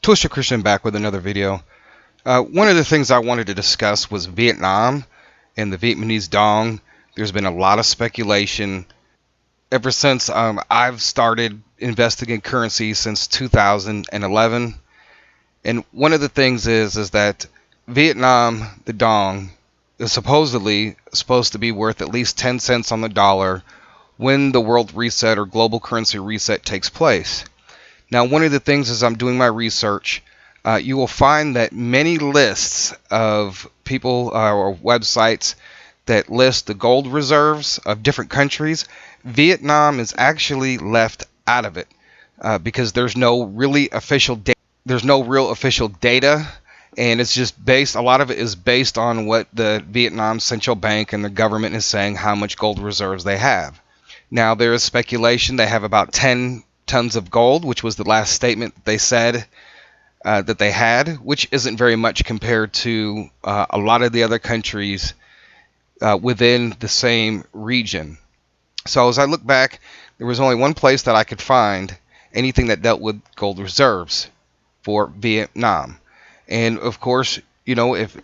Twister Christian back with another video. One of the things I wanted to discuss was Vietnam and the Vietnamese dong. There's been a lot of speculation ever since I've started investing in currency since 2011. And one of the things is that Vietnam, the dong, is supposedly supposed to be worth at least 10 cents on the dollar when the world reset or global currency reset takes place. Now, one of the things as I'm doing my research, you will find that many lists of people or websites that list the gold reserves of different countries, Vietnam is actually left out of it because there's no really official data. There's no real official data, and it's just based. A lot of it is based on what the Vietnam Central Bank and the government is saying how much gold reserves they have. Now, there is speculation they have about 10 tons of gold, which was the last statement that they said that they had, which isn't very much compared to a lot of the other countries within the same region. So as I look back, there was only one place that I could find anything that dealt with gold reserves for Vietnam. And of course, you know, if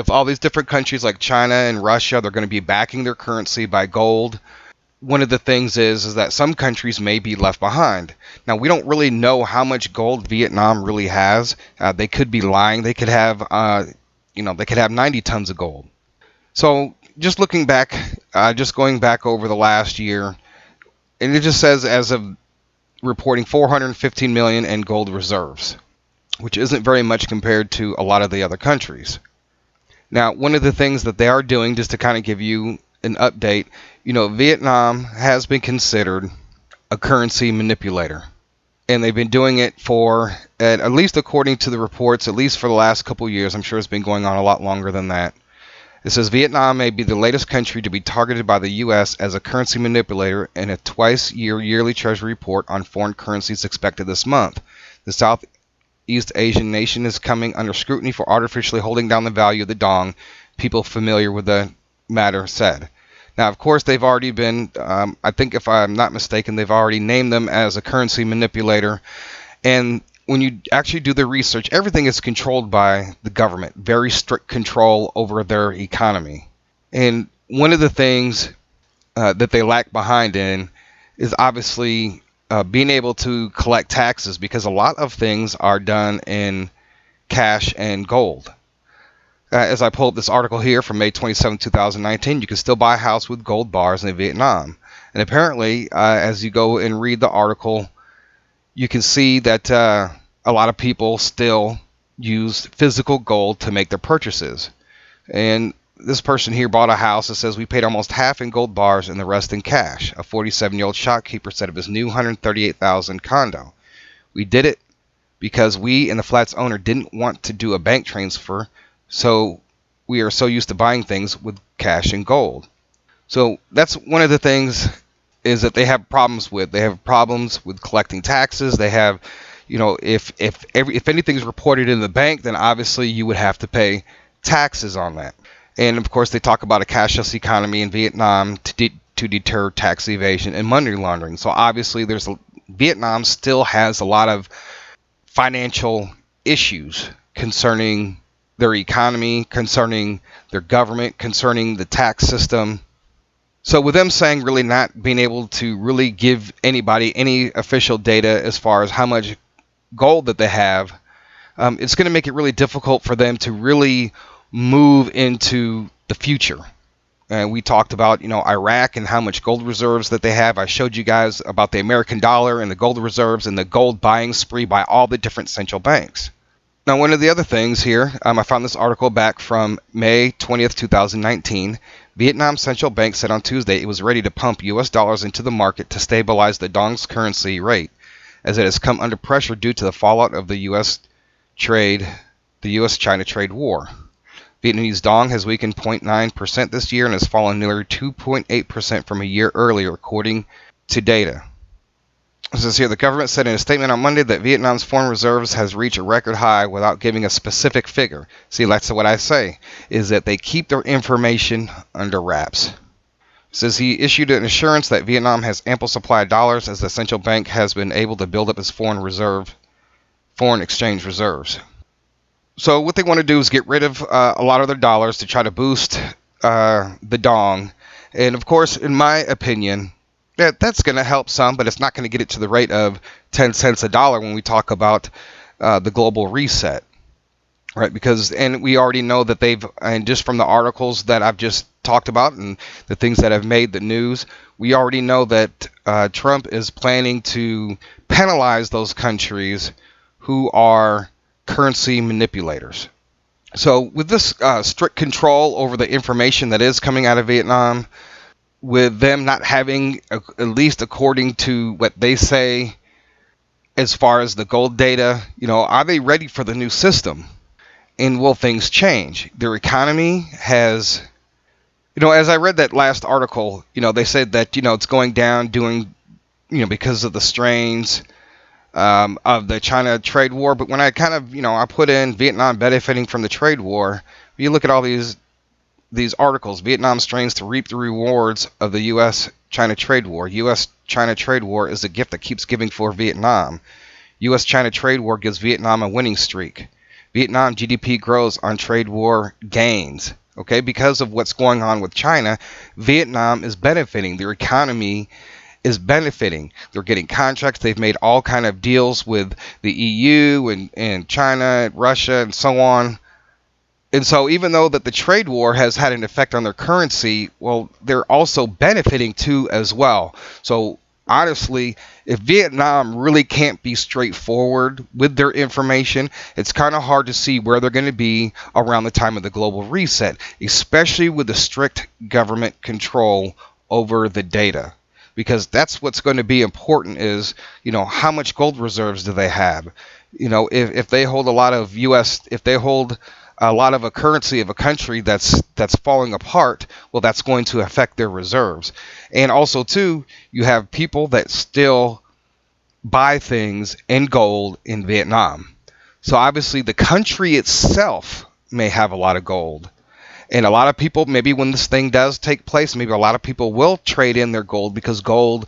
all these different countries like China and Russia, they're going to be backing their currency by gold, one of the things is that some countries may be left behind. Now, we don't really know how much gold Vietnam really has. They could be lying. They could have, they could have 90 tons of gold. So just looking back, just going back over the last year, and it just says as of reporting 415 million in gold reserves, which isn't very much compared to a lot of the other countries. Now, one of the things that they are doing, just to kind of give you an update, you know, Vietnam has been considered a currency manipulator, and they've been doing it for, at least according to the reports, at least for the last couple of years. I'm sure it's been going on a lot longer than that. It says Vietnam may be the latest country to be targeted by the U.S. as a currency manipulator in a twice-year yearly Treasury report on foreign currencies expected this month. The Southeast Asian nation is coming under scrutiny for artificially holding down the value of the dong, people familiar with the matter said. Now, of course, they've already been, I think if I'm not mistaken, they've already named them as a currency manipulator. And when you actually do the research, everything is controlled by the government, very strict control over their economy. And one of the things that they lack behind in is obviously being able to collect taxes, because a lot of things are done in cash and gold. As I pull up this article here from May 27, 2019, you can still buy a house with gold bars in Vietnam. And apparently, as you go and read the article, you can see that a lot of people still use physical gold to make their purchases. And this person here bought a house that says we paid almost half in gold bars and the rest in cash. A 47-year-old shopkeeper said of his new $138,000 condo. We did it because we and the flat's owner didn't want to do a bank transfer, so we are so used to buying things with cash and gold. So that's one of the things is that they have problems with. They have problems with collecting taxes. They have, you know, if anything's reported in the bank, then obviously you would have to pay taxes on that. And of course, they talk about a cashless economy in Vietnam to deter tax evasion and money laundering. So obviously, Vietnam still has a lot of financial issues concerning their economy, concerning their government, concerning the tax system. So with them saying really not being able to really give anybody any official data as far as how much gold that they have, it's going to make it really difficult for them to really move into the future. And we talked about, you know, Iraq and how much gold reserves that they have. I showed you guys about the American dollar and the gold reserves and the gold buying spree by all the different central banks. Now, one of the other things here, I found this article back from May 20th, 2019. Vietnam Central Bank said on Tuesday it was ready to pump U.S. dollars into the market to stabilize the dong's currency rate, as it has come under pressure due to the fallout of the U.S.-China trade war. Vietnamese dong has weakened 0.9% this year and has fallen nearly 2.8% from a year earlier, according to data. It says here, the government said in a statement on Monday that Vietnam's foreign reserves has reached a record high without giving a specific figure. See, that's what I say, is that they keep their information under wraps. It says he issued an assurance that Vietnam has ample supply of dollars as the central bank has been able to build up its foreign reserve foreign exchange reserves. So what they want to do is get rid of a lot of their dollars to try to boost the dong. And of course, in my opinion, that's going to help some, but it's not going to get it to the rate of 10 cents a dollar when we talk about the global reset. Right, because, and we already know that and just from the articles that I've just talked about and the things that have made the news, we already know that Trump is planning to penalize those countries who are currency manipulators. So with this strict control over the information that is coming out of Vietnam, with them not having, at least according to what they say, as far as the gold data, are they ready for the new system? And will things change? Their economy has, as I read that last article, they said that, it's going down because of the strains of the China trade war. But when I kind of, I put in Vietnam benefiting from the trade war, you look at all these articles, Vietnam strains to reap the rewards of the U.S.-China trade war. U.S.-China trade war is a gift that keeps giving for Vietnam. U.S.-China trade war gives Vietnam a winning streak. Vietnam GDP grows on trade war gains. Okay, because of what's going on with China, Vietnam is benefiting. Their economy is benefiting. They're getting contracts. They've made all kind of deals with the EU and China and Russia and so on. And so even though that the trade war has had an effect on their currency, well, they're also benefiting too as well. So honestly, if Vietnam really can't be straightforward with their information, it's kind of hard to see where they're going to be around the time of the global reset, especially with the strict government control over the data. Because that's what's going to be important is, how much gold reserves do they have? If they hold a lot of if they hold a lot of a currency of a country that's falling apart, well, that's going to affect their reserves. And also, too, you have people that still buy things in gold in Vietnam. So obviously the country itself may have a lot of gold. And a lot of people, maybe when this thing does take place, maybe a lot of people will trade in their gold, because gold,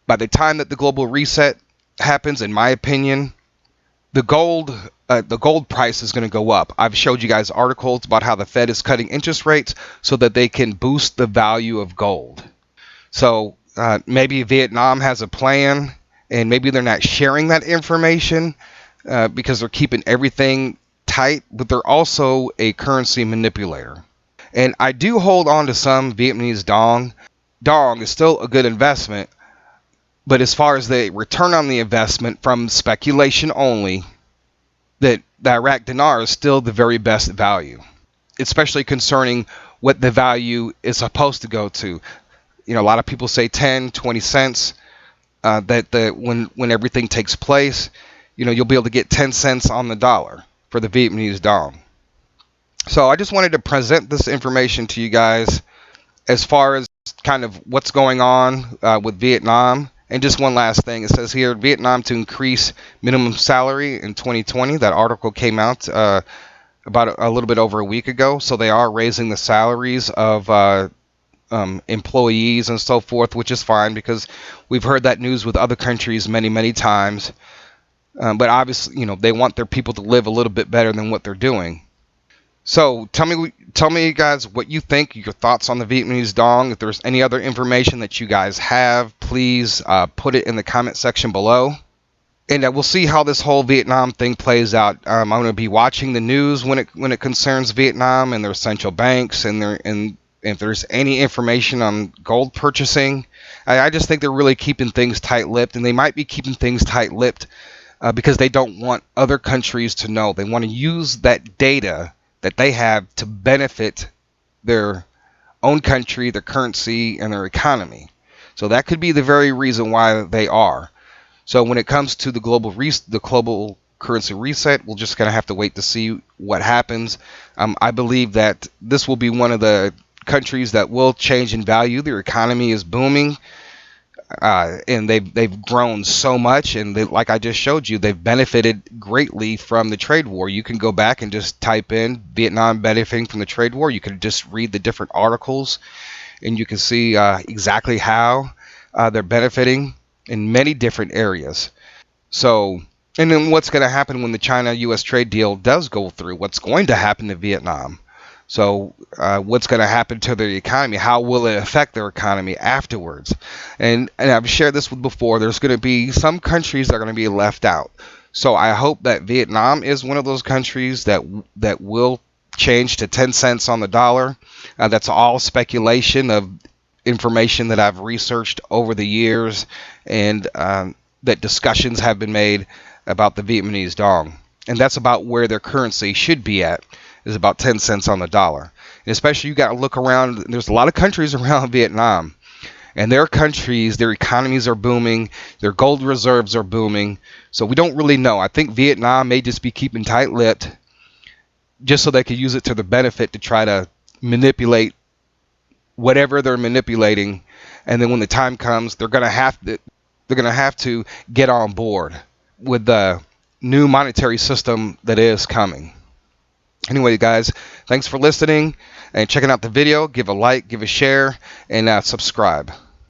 by the time that the global reset happens, in my opinion, the gold price is going to go up. I've showed you guys articles about how the Fed is cutting interest rates so that they can boost the value of gold. So maybe Vietnam has a plan, and maybe they're not sharing that information because they're keeping everything tight, but they're also a currency manipulator. And I do hold on to some Vietnamese dong. Dong is still a good investment, but as far as the return on the investment from speculation only, that the Iraq dinar is still the very best value, especially concerning what the value is supposed to go to. A lot of people say 10, 20 cents, when everything takes place, you'll be able to get 10 cents on the dollar for the Vietnamese dong. So I just wanted to present this information to you guys as far as kind of what's going on with Vietnam. And just one last thing, it says here, Vietnam to increase minimum salary in 2020. That article came out about a little bit over a week ago. So they are raising the salaries of employees and so forth, which is fine, because we've heard that news with other countries many, many times. But obviously, they want their people to live a little bit better than what they're doing. So tell me, guys, what you think, your thoughts on the Vietnamese dong. If there's any other information that you guys have, please put it in the comment section below. And we'll see how this whole Vietnam thing plays out. I'm going to be watching the news when it concerns Vietnam and their central banks, and if there's any information on gold purchasing. I just think they're really keeping things tight-lipped, and they might be keeping things tight-lipped because they don't want other countries to know. They want to use that data that they have to benefit their own country, their currency, and their economy. So that could be the very reason why they are. So when it comes to the global currency reset, we're just going to have to wait to see what happens. I believe that this will be one of the countries that will change in value. Their economy is booming, and they've grown so much, and like I just showed you, they've benefited greatly from the trade war. You can go back and just type in Vietnam benefiting from the trade war. You can just read the different articles, and you can see exactly how they're benefiting in many different areas. So And then what's going to happen when the China-U.S. trade deal does go through? What's going to happen to Vietnam? So what's going to happen to their economy? How will it affect their economy afterwards? And I've shared this with before. There's going to be some countries that are going to be left out. So I hope that Vietnam is one of those countries that will change to 10 cents on the dollar. That's all speculation of information that I've researched over the years, and that discussions have been made about the Vietnamese dong. And that's about where their currency should be at, is about 10 cents on the dollar. And especially you got to look around. There's a lot of countries around Vietnam, and their countries, their economies are booming, their gold reserves are booming. So we don't really know. I think Vietnam may just be keeping tight-lipped just so they could use it to their benefit to try to manipulate whatever they're manipulating, and then when the time comes, they're gonna have to get on board with the new monetary system that is coming. Anyway, guys, thanks for listening and checking out the video. Give a like, give a share, and subscribe.